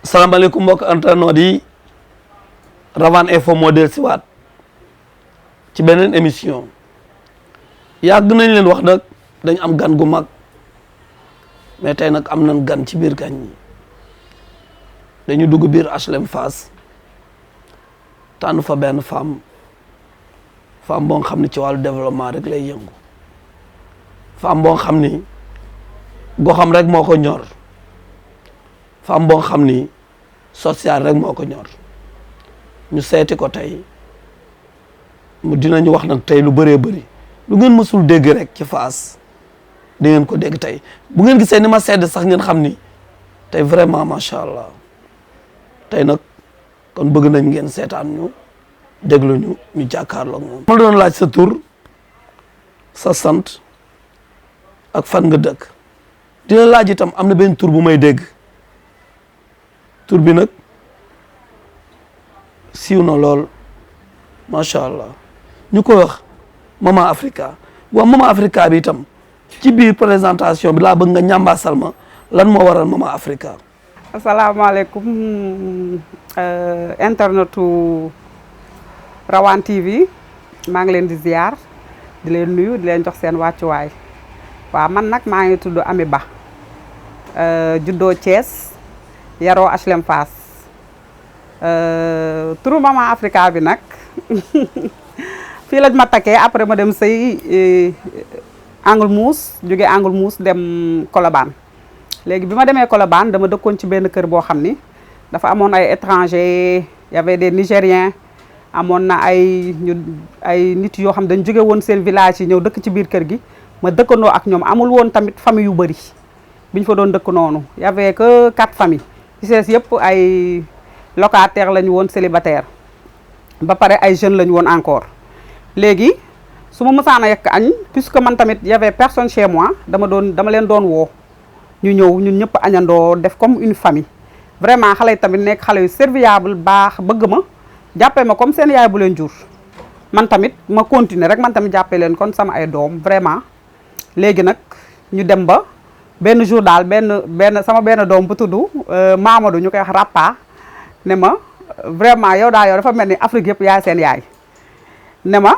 salaamaaleykum mbokk internautes yi Ravane Info moo del si waat ci beneen émission yàgg nañ leen wax nag dañ am gan gu mag mais tey nag am nañ gan ci biir gan ñi dañu dugg biir HLM Fass tànn fa benn femme boo xam ne ci wàllu développement rek lay yëngu femme boo xam ni goxam rek moo ko ñor femme boo xam ni social rek moo ko ñor ñu seeti ko tey mu dinañu wax nag tey lu bëree bëri lu ngeen mësul dégg rek ci Fass di ngeen ko dégg tey bu ngeen gisee ni ma sedd sax ngeen xam ni tey vraiment macha allah tey nag kon bëgg nañ ngeen seetaan ñu déglu ñu jàkkaarloog moom. ma doon laaj sa tur sa sant ak fan nga dëkk dina laaj itam am na benn tur bu may dégg tur bi nag siiw na lool macha allah ñu koy wax Mama Africa waaw Mama Africa bi itam ci biir présentation bi laa bëgg nga ñambaasal ma lan moo waral Mama Africa. asalaamaaleykum internetu Ravane TV maa ngi leen di ziar di leen nuyu di leen jox seen wàccuwaay waaw man nag maa ngi tudd Amy Ba juddoo Thiès yaroo HLM Fass turu Mama Africa bi nag fii lañ ma takkee après ma dem sëy Angle Mousse jóge Angle Mousse dem Colobane léegi bi ma demee Colobane dama dëkkoon ci benn kër boo xam ni dafa amoon ay étrangers y avait des Nigériens amoon na ay nit yoo xam dañ jóge woon seen village yi ñëw dëkk ci biir kër gi ma dëkkandoo ak ñoom amul woon tamit famille yu bëri biñ fa doon dëkk noonu y avait que 4 familles ci sees yëpp ay locataires lañu woon célibataire ba pare ay jeunes lañu woon encore léegi su ma mësaan a yekk añ puisque man tamit y avait personne chez moi dama leen doon woo ñu ñëw ñun ñëpp añandoo def comme une famille vraiment xale yi tamit nekk xale yu serviable baax bëgg ma jàppee ma comme seen yaay bu leen jur man tamit ma continuer rek man tamit jàppee leen kon sama ay doom vraiment léegi nag ñu dem ba benn jour daal sama benn doom bu tudd Mamadou ñu koy wax Rappa ne ma vraiment yow daal yow dafa mel ni Afrique yëpp yaay seen yaay ne ma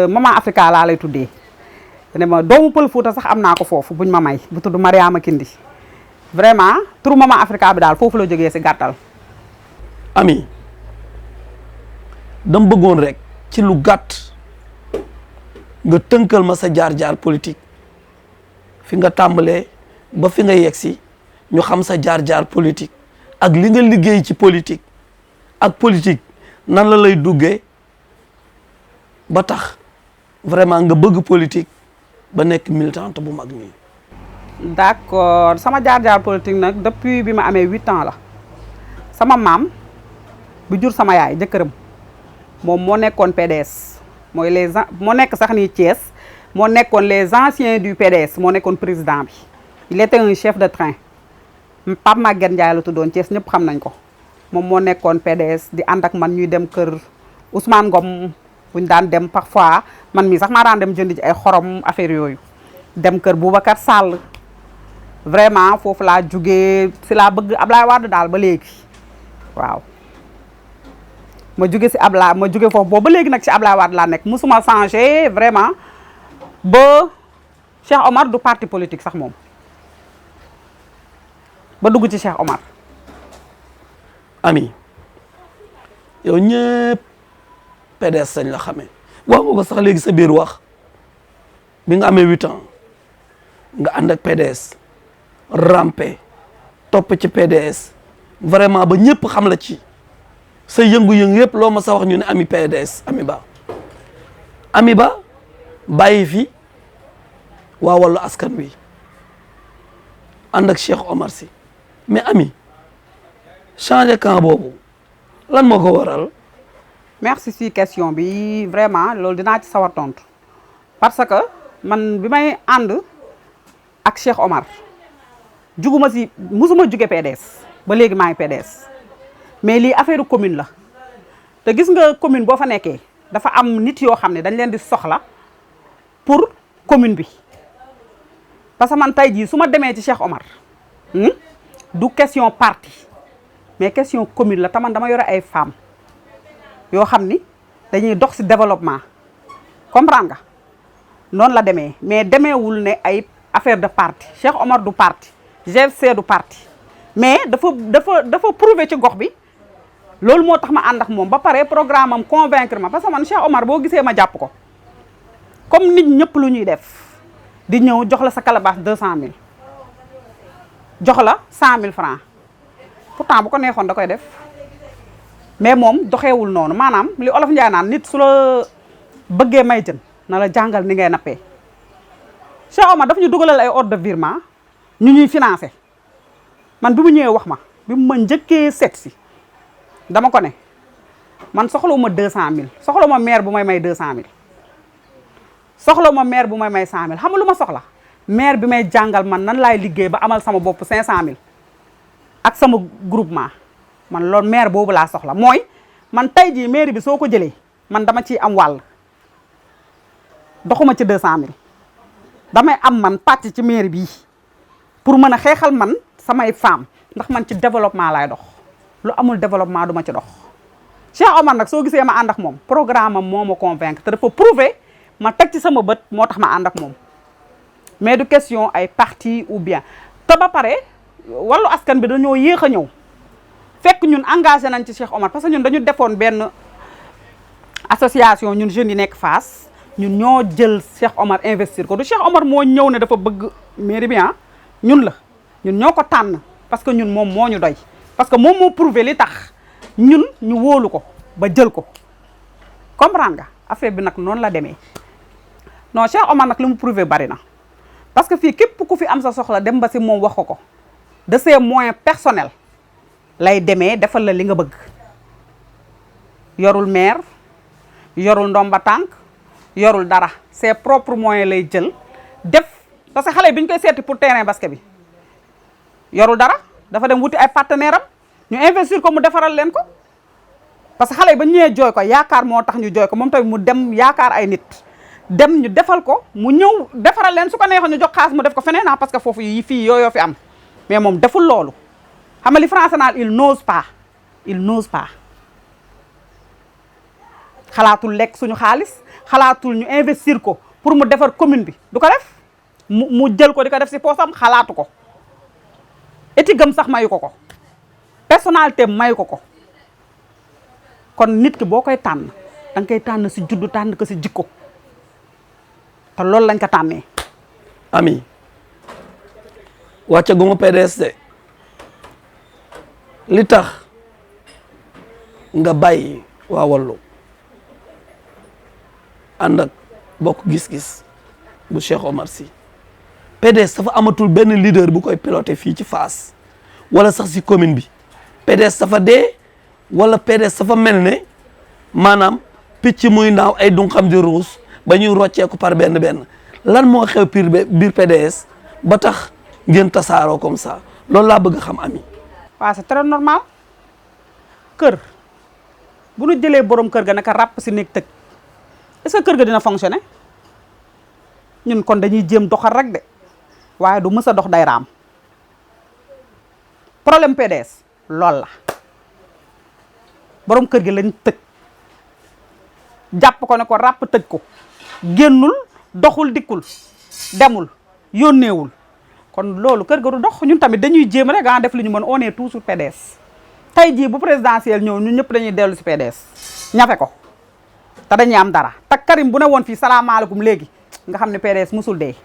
Mama Africa laa lay tuddee ne ma doomu pël Fuuta sax am naa ko foofu buñ ma may bu tudd Mariama Kindi vraiment turu Mama Africa bi daal foofu la jógee si gàttal. Amy dama bëggoon rek ci lu gàtt nga tënkal ma sa jaar-jaar politique fi nga tàmbalee ba fi nga yegsi ñu xam sa jaar-jaar politique ak li nga liggéey ci politique ak politique nan la lay duggee ba tax vraiment nga bëgg politique ba nekk militante bu mag nii. d'accord sama jaar-jaar politique nag depuis bi ma amee 8 ans la sama maam bu jur sama yaay jëkkëram moom moo nekkoon PDS mooy moo nekk sax nii Thiès moo nekkoon les anciens du PDS moo nekkoon président bi il était un chef de train Pape Maguette Ndiaye la tuddoon Thiès ñëpp xam nañ ko moom moo nekkoon PDS di ànd ak man ñuy dem kër Ousmane Ngom buñ daan dem parfois man mii sax maa daan dem jënd ji ay xorom affaire yooyu dem kër Boubacar Sall vraiment foofu laa jugee si laa bëgg Ablaye Wade daal ba léegi waaw ma jóge si Ablaye ma jóge foofu boobu ba léegi nag si Ablaye Wade laa nekk musuma changé vraiment ba Cheikh Omar du parti politique sax moom ba dugg ci Cheikh Omar. Amy yow ñëpp PDS sañ la xamee wax nga ko sax léegi sa biir wax bi nga amee 8 ans nga ànd ak PDS rampe topp ci PDS vraiment ba ñëpp xam la ci sa yëngu-yëngu yëpp loo ma sa wax ñu ne Amy PDS Amy Ba bàyyi fi waa Wallu Askan Wi ànd ak Cheikh Omar Sy mais Amy changer camp boobu lan moo ko waral. merci si question bi vraiment loolu dinaa ci sawar tontu parce que man bi may ànd ak Cheikh Omar juguma si musuma juge PDS ba léegi maa ngi PDS mais lii affaire commune la te gis nga commune boo fa nekkee dafa am nit yoo xam ne dañ leen di soxla pour commune bi parce que man tey jii su ma demee ci Cheikh Omar du question parti mais question commune la taman dama yore ay femmes yoo xam ni dañuy dox ci développement comprendre nga noonu la demee mais demeewul ne ay affaire de parti Cheikh Omar du parti GFC du parti mais dafa prouver ci gox bi loolu moo tax ma ànd ak moom ba pare programme am convaincre ma parce que man Cheikh Omar boo gisee ma jàpp ko comme nit ñëpp lu ñuy def di ñëw jox la sa calebasse 200000 jox la 100000 francs pourtant bu ko neexoon da koy def mais moom doxeewul noonu maanaam li olof Njaay naan nit su la bëggee may jën na la jàngal ni ngay nappee Cheikh Omar dafa ñu dugalal ay ordre de virement ñu ñuy financé man bi mu ñëwee wax ma bi mu ma njëkkee seet si dama ko ne man soxlawuma 200000 soxlawuma maire bu may 200000 soxlawuma maire bu may 100000 xam nga lu ma soxla maire bi may jàngal man nan laay liggéey ba amal sama bopp 500000 ak sama groupement man loolu maire boobu laa soxla mooy man tey jii maire bi soo ko jëlee man dama ciy am wàll doxuma ci 200000 damay am man pàcc ci maire bii pour mën a xeexal man samay femmes ndax man ci développement laay dox lu amul développement du ma ci dox. Cheikh Omar nag soo gisee ma ànd ak moom programme am moo ma convaincre te dafa prouver ma teg ci sama bët moo tax ma ànd ak moom mais du question ay parti ou bien te ba pare wàllu askan bi dañoo yéex a ñëw fekk ñun engagé nañ ci Cheikh Omar parce que ñun dañu defoon benn association ñun jeunes yi nekk Fass ñun ñoo jël Cheikh Omar investir ko du Cheikh Omar moo ñëw ne dafa bëgg mairie bi ñun la ñun ñoo ko tànn parce que ñun moom moo ñu doy parce que moom moo prouvé li tax ñun ñu wóolu ko ba jël ko comprendre nga affaire bi nag noonu la demee non Cheikh Omar nag li mu prouvé bari na parce que fii képp ku fi am sa soxla dem ba si moom wax ko de ses moyens personnels lay demee defal la li nga bëgg yorul maire yorul ndomba tànk yorul dara ses propres moyens lay jël def parce que xale yi bi ñu koy seeti pour terrain basket bi yorul dara dafa dem wuti ay partenaire am ñu investir ko mu defaral leen ko parce que xale yi ba ñu ñëwee jooy ko yaakaar moo tax ñu jooy ko moom tamit mu dem yaakaar ay nit dem ñu defal ko mu ñëw defaral leen su ko neexoon ñu jox xaalis mu def ko feneen parce que foofu yi fii yooyoo fi am mais moom deful loolu xam nga li français naan il n'ose pas xalaatul lekk suñu xaalis xalaatul ñu investir ko pour mu defar commune bi du ko def mu jël ko di ko def si poosam xalaatu ko éthique am sax mayu ko personnalité mayu ko kon nit ki boo koy tànn danga koy tànn si juddu tànn ko si jikko te loolu lañ ko tànnee. Ami wàcce gu ma PDS de li tax nga bàyyi waa Wallu ànd ak bokk gis-gis bu Cheikh Omar Sy PDS dafa amatul benn leader bu koy piloté fii ci Fass wala sax si commune bi PDS dafa dee wala PDS dafa mel ne maanaam picc muy naaw ay dunqam di ruus ba ñuy rocceeku par benn lan moo xew biir PDS ba tax ngeen tasaaroo comme ça loolu laa bëgg a xam Ami. waaw c'est très normal kër bu nu jëlee borom kër ga naka ràpp si néeg tëj est-ce que kër ga dina fonctionner ñun kon dañuy jéem doxal rek de waaye du mës a dox day raam problème PDS lool la borom kër gi lañ tëj jàpp ko ne ko ràpp tëj ko génnul doxul dikkul demul yónneewul kon loolu kër ga du dox ñun tamit dañuy jéem rek def li ñu mën on est toujours PDS tey jii bu présidentiel ñëw ñun ñëpp dañuy dellu si PDS ñafe ko te dañuy am dara te Karim bu ne woon fii salaamaaleykum léegi nga xam ne PDS musul dee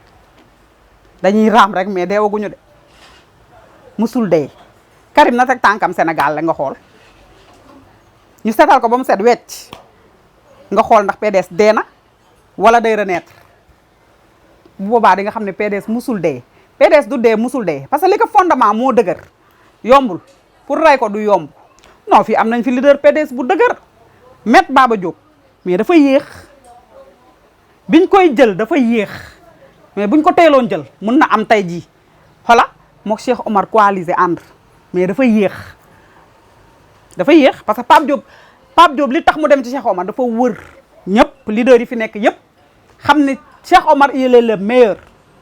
dañuy raam rek mais deewaguñu de musul dee Karim na teg tànkam Sénégal la nga xool ñu setal ko ba mu set wecc nga xool ndax PDS dee na wala day renaître bu boobaa di nga xam ne PDS musul dee PDS du dee musul dee parce que li ko fondement moo dëgër yombul pour rey ko du yomb non fii am nañ fi leader PDS bu dëgër Maître Baba Diop mais dafa yéex biñ koy jël dafa yéex mais buñ ko teeloon jël mun na am tey jii xola mook Cheikh Omar coalisé ànd mais dafa yéex parce que Pape Diop li tax mu dem ci Cheikh Omar dafa wër ñëpp leader yi fi nekk yëpp xam ne Cheikh Omar il est le meilleur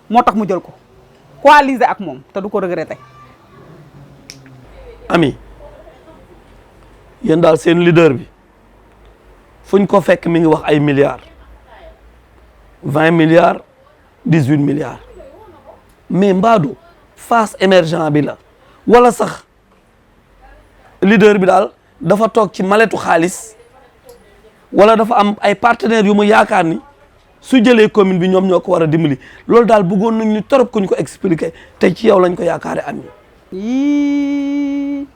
moo tax mu jël ko coalisé ak moom te du ko regretté ami yéen daal seen leader bi fuñ ko fekk mi ngi wax ay milliards 20 milliards 18 milliards mais mbaadu face émergent bi la wala sax leader bi daal dafa toog ci maletu xaalis wala dafa am ay partenaires yu mu yaakaar ni su jëlee commune bi ñoom ñoo ko war a dimbali loolu daal bëggoon nañ ñu torop ku ñu ko expliquer te ci yow lañ ko yaakaare am yii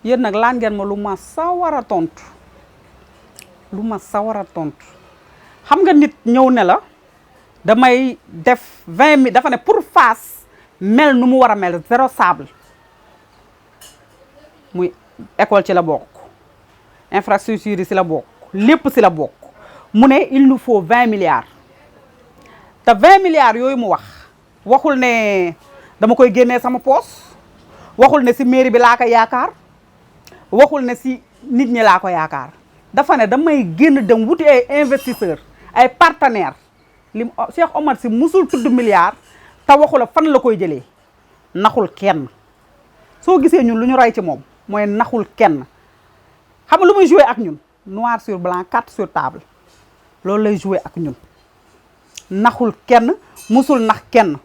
yéen nag laan ngeen ma lu ma sawar a tontu xam nga nit ñëw ne la damay def 20 000 dafa ne pour Fass mel nu mu war a mel zéro sable muy école ci la bokk infrastructure yi ci la bokk lépp ci la bokk mu ne il nous faut 20 milliards te 20 milliards yooyu mu waxul ne dama koy génnee sama poos waxul ne ci mairie bi laa ko yaakaar waxul ne ci nit ñi laa ko yaakaar dafa ne damay génn dem wuti ay investisseurs ay partenaires li Cheikh Omar Sy musul tudd milliards te waxu la fan la koy jëlee naxul kenn soo gisee ñun lu ñu roy ci moom mooy naxul kenn xam nga lu muy joué ak ñun noir sur blanc carte sur table loolu lay joué ak ñun naxul kenn musul nax kenn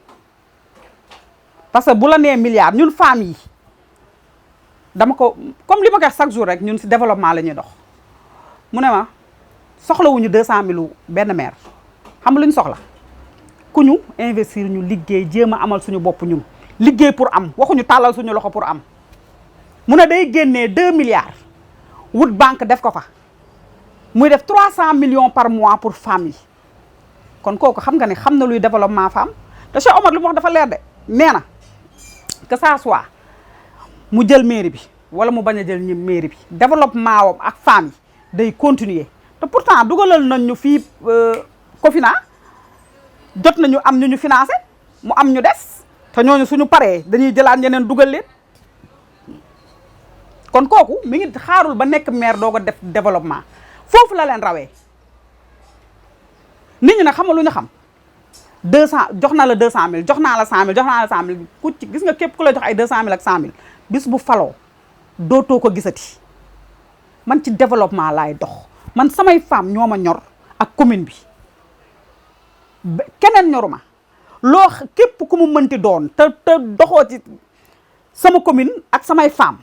parce que bu la nee milliards ñun femmes yi dama ko comme li ma ko wax chaque jour rek ñun ci développement la ñuy dox mu ne ma soxlawuñu 200 000 benn maire xam nga lu ñu soxla ku ñu investir ñu liggéey jéem a amal suñu bopp ñun liggéey pour am waxuñu tàllal suñu loxo pour am mu ne day génnee 2 milliards wut banque def ko fa muy def 300 millions par mois pour femmes yi kon kooku xam nga ne xam na luy développement femme te Cheikh Omar lu mu wax dafa leer de nee na que ça soit mu jël mairie bi wala mu bañ a jël ñi mairie bi développement wam ak femmes yi day continuer te pourtant dugalal nañ ñu fii Cofina jot nañu am ñu financé mu am ñu des te ñooñu suñu paree dañuy jëlaat ñeneen dugal leen kon kooku mi ngi xaarul ba nekk maire doo ko def développement foofu la leen rawee nit ñi nag xam nga lu ñu xam 200 jox na la 200 000 jox naa la 100 000 jox naa la 100 000 ku ci gis nga képp ku la jox ay 200 000 ak 100 000 bis bu faloo dootoo ko gisati man ci développement laay dox man samay femme ñoo ma ñor ak commune bi keneen ñoruma loo képp ku mu mënti doon te doxoo ci sama commune ak samay femme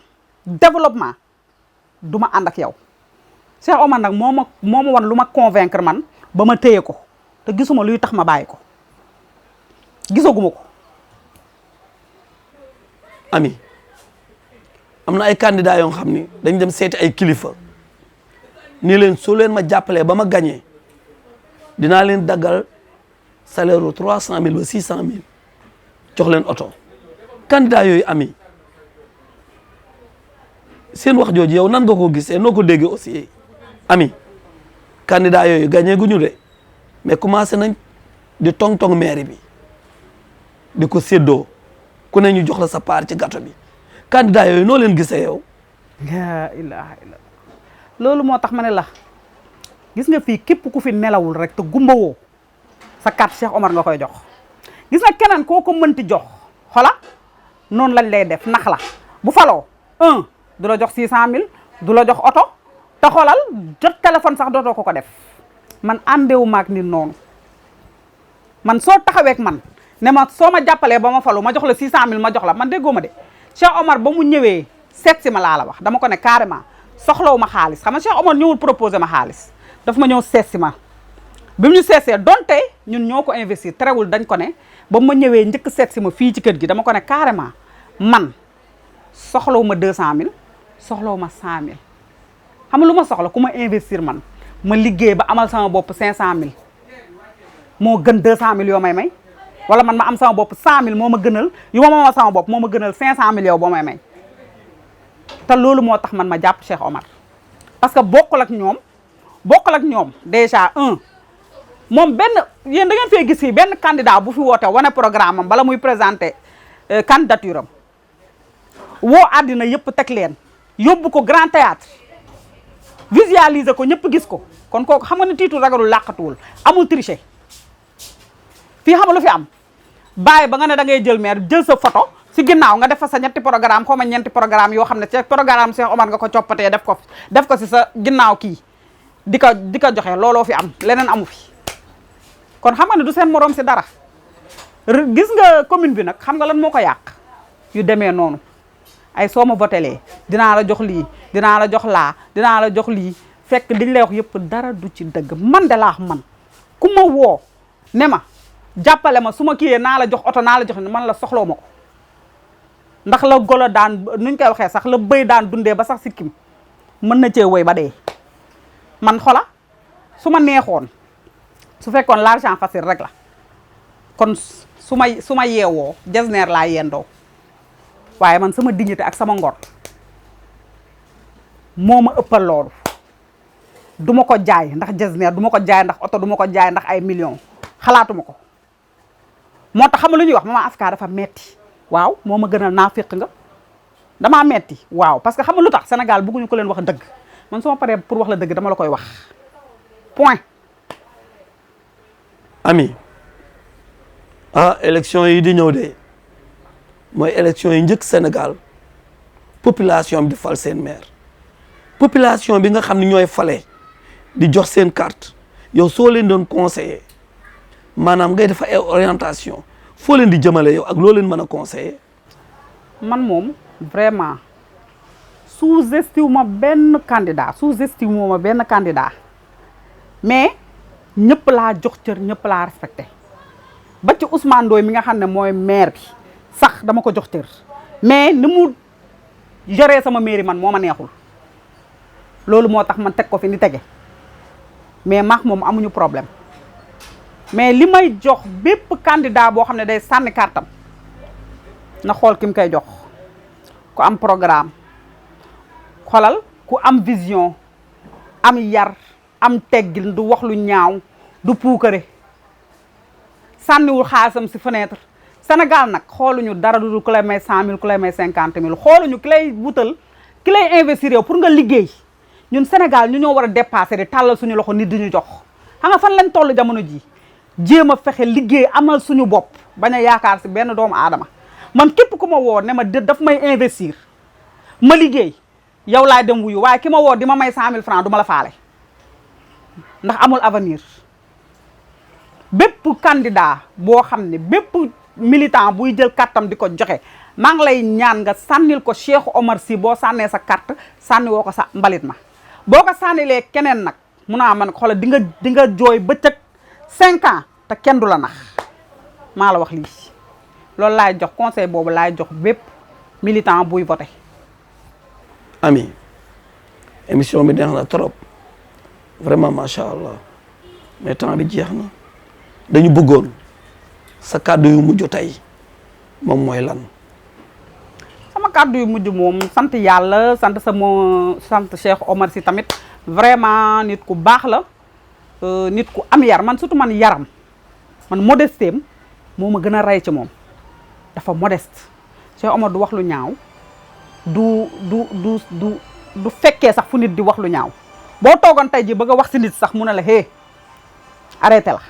développement du ma ànd ak yow Cheikh Omar nag moo ma wan lu ma convaincre man ba ma téye ko te gisuma luy tax ma bàyyi ko gisaguma ko. ami am na ay candidats yoo xam ni dañ dem seeti ay kilifa nii leen soo leen ma jàppalee ba ma gañee dinaa leen daggal salaire u 300 000 ba 600 000 jox leen oto candidat yooyu ami seen wax jooju yow nan nga ko gisee noo ko déggee aussi ami candidat yooyu gagné guñu de mais commencé nañ di tong-tong maire bi di ko séddoo ku ne ñu jox la sa part ci gâteau bi candidat yooyu noo leen gisee yow. la ilaha illallah loolu moo tax ma ne la gis nga fii képp ku fi nelawul rek te gumbawoo sa carte Cheikh Omar nga koy jox gis nga keneen koo ko mënti jox xola noonu lañ lay def nax la bu faloo du la jox 600 000 du la jox oto te xolal jot téléphone sax dootoo ko def man àndewu maak nit noonu man soo taxaweek man ne ma soo ma jàppalee ba ma falu ma jox la 600 000 ma jox la man déggoo ma de Cheikh Omar ba mu ñëwee seet si ma laa la wax dama ko ne carrément soxlawu ma xaalis xam nga Cheikh Omar ñëwul proposé ma xaalis daf ma ñëw seet si ma bi mu ñu seetsee donte ñun ñoo ko investir terewul dañ ko ne ba ma ñëwee njëkk seet si ma fii ci kër gi dama ko ne carrément man soxlawu ma 200 000 soxlawu ma 100 000 xam nga lu ma soxla ku ma investir man ma liggéey ba amal sama bopp 500 000 moo gën 200 000 yoo may wala man ma am sama bopp 100 000 moo ma gënal yu ma moomal sama bopp moo ma gënal 500 000 yow boo may te loolu moo tax man ma jàpp Cheikh Omar parce que bokkul ak ñoom déjà moom benn yéen da ngeen fee gis fii benn candidat bu fi woote wane programme am bala muy présenter candidature am woo àddina yëpp teg leen yóbbu ko grand théâtre visualiser ko ñëpp gis ko kon kooku xam nga ne tiitul ragalul làqatuwul amul tricher fii xam nga lu fi am bàyyi ba nga ne da ngay jël maire jël sa photo si ginnaaw nga def fa sa ñetti programme xaw ma ñeenti programme yoo xam ne ci programme Cheikh Omar nga ko coppatee def ko si sa ginnaaw kii di ko joxe looloo fi am leneen amu fi kon xam nga ne du seen morom si dara gis nga commune bi nag xam nga lan moo ko yàq yu demee noonu ay soo ma votelee dinaa la jox lii dinaa la jox laa dinaa la jox lii fekk liñ lay wax yëpp dara du ci dëgg man de laa man ku ma woo ne ma jàppale ma su ma kiyee naa la jox oto naa la jox man la soxloo ma ko ndax la golo daan nuñ koy waxee sax la bëy daan dundee ba sax sikkim mën na cee woy ba dee man xola su ma neexoon su fekkoon l'argent facile rek la kon su ma yeewoo Jesner laa yendoo waaye man sama dignité ak sama ngor moo ma ëppal loolu du ma ko jaay ndax Jesner du ma ko jaay ndax oto du ma ko jaay ndax ay millions xalaatuma ko moo tax xam nga lu ñuy wax Mama Africa dafa metti waaw moo ma gënal naa féq nga damaa metti waaw parce que xam nga lu tax Sénégal bëgguñu ko leen wax dëgg man su ma paree pour wax la dëgg dama la koy wax point. Ami élection yi di ñëw de mooy élection yi njëkk Sénégal population bi di fal seen maire population bi nga xam ne ñooy fale di jox seen carte yow soo leen doon conseiller maanaam ngay def ay orientation foo leen di jëmale yow ak loo leen mën a conseiller. man moom vraiment sous-estime ma benn candidat mais ñëpp laa jox cër ñëpp laa respecté ba ci Ousmane Ndoye mi nga xam ne mooy maire bi sax dama ko jox cër mais ni mu yoree sama mairie man moo ma neexul loolu moo tax man teg ko fi ni tege mais maax moom amuñu problème mais li may jox bépp candidat boo xam ne day sànni kartam na xool ki mu koy jox ku am programme xoolal ku am vision am yar am teggil du wax lu ñaaw du puukare sànniwul xaalisam si fenêtre Sénégal nag xooluñu dara du ku lay may 100 000 ku lay may 50 000 xooluñu ki lay wutal ki lay investir yow pour nga liggéey ñun Sénégal ñu ñoo war a dépasser di tàllal suñu loxo nit di ñu jox xam nga fan lañ toll jamono ji jéem a fexe liggéey amal suñu bopp bañ a yaakaar si benn doomu aadama man képp ku ma woo ne ma daf may investir ma liggéey yow laay dem wuyu waaye ki ma woo di ma may 100 000 francs du ma la faale ndax amul avenir bépp candidat boo xam ne bépp militant buy jël kartam di ko joxe maa ngi lay ñaan nga sànnil ko Cheikh Omar Sy boo sànnee sa carte sànni woo ko sa mbalit ma boo ko sànnilee keneen nag mun naa man xoolal di nga jooy bëccëg 5 ans te kenn du la nax maa la wax lii loolu laay jox conseil boobu laay jox bépp militant buy voté. Ami émission bi neex na trop vraiment macha allah mais temps bi jeex na dañu bëggoon sa kàddu yu mujj tey moom mooy lan. sama kàddu yu mujj moom sant yàlla sant Cheikh Omar Sy tamit vraiment nit ku baax la nit ku am yar man surtout man yaram man modestem moo ma gën a rey ci moom dafa modeste Cheikh Omar du wax lu ñaaw du fekkee sax fu nit di wax lu ñaaw boo toogoon tey ji bëgg a wax si nit sax mu ne la hé arrêté la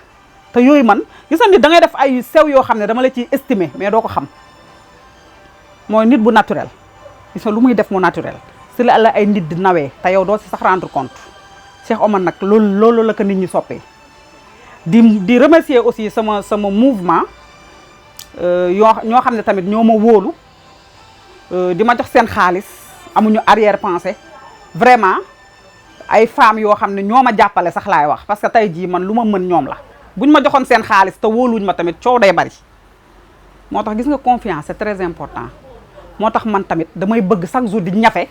te yooyu man gis nga nit da ngay def ay sew yoo xam ne dama la ciy estimer mais doo ko xam mooy nit bu naturel gis nga lu muy def mu naturel si la ay nit di nawee te yow doo si sax rendre compte Cheikh Omar nag loolu la ko nit ñi soppee di remercier aussi sama mouvement ñoo xam ne tamit ñoo ma wóolu di ma jox seen xaalis amuñu arrière pensée vraiment ay femmes yoo xam ne ñoo ma jàppale sax laay wax parce que tey jii man lu ma mën ñoom la buñ ma joxoon seen xaalis te wóoluñ ma tamit coow day bari moo tax gis nga confiance c'est très important moo tax man tamit damay bëgg chaque jour di ñafe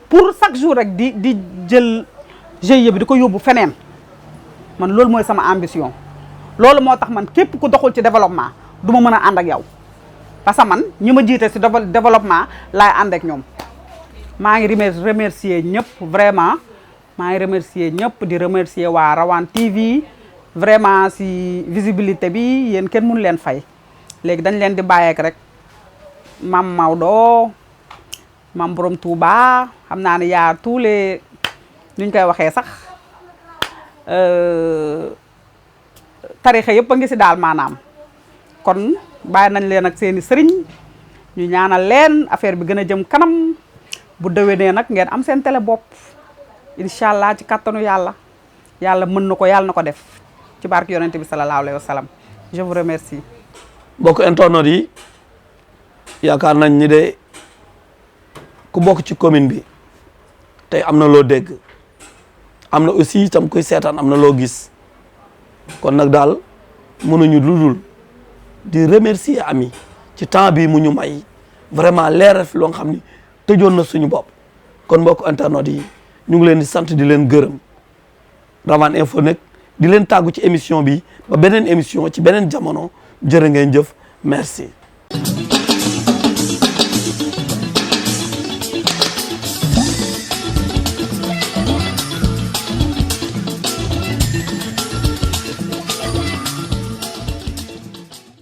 pour chaque jour rek di jël GIE bi di ko yóbbu feneen man loolu mooy sama ambition loolu moo tax man képp ku doxul ci développement du ma mën a ànd ak yow parce que man ñi ma jiite si développement laay ànd ak ñoom maa ngi remercier ñëpp vraiment maa ngi remercier ñëpp di remercier waa Rawane TV vraiment si visibilité bi yéen kenn mënu leen fay léegi dañ leen di bàyyeek rek Mam Maodo Mam Borom Touba xam naa ne yaa tous les nuñ koy waxee sax tarixa yëpp a ngi si daal maanaam kon bàyyi nañ leen ak seeni sëriñ ñu ñaanal leen affaire bi gën a jëm kanam bu déwénee nag ngeen am seen télé bopp incha allah ci kattanu yàlla yàlla mën na ko yàlla na ko def ci barke yonente bi sallallahu alayhi wa sallam je vous remercie. mbokk internautes yi yaakaar nañ ni de ku bokk ci commune bi tey am na loo dégg am na aussi itam kuy seetaan am na loo gis kon nag daal mënuñu lu dul di remercier Ami ci temps bi mu ñu may vraiment leeral fi loo nga xam ni tëjoon na suñu bopp kon mbokk internautes yi ñu ngi leen di sant di leen gërëm Rawane Info nag di leen tàggu ci émission bi ba beneen émission ci beneen jamono jërë ngeen jëf merci.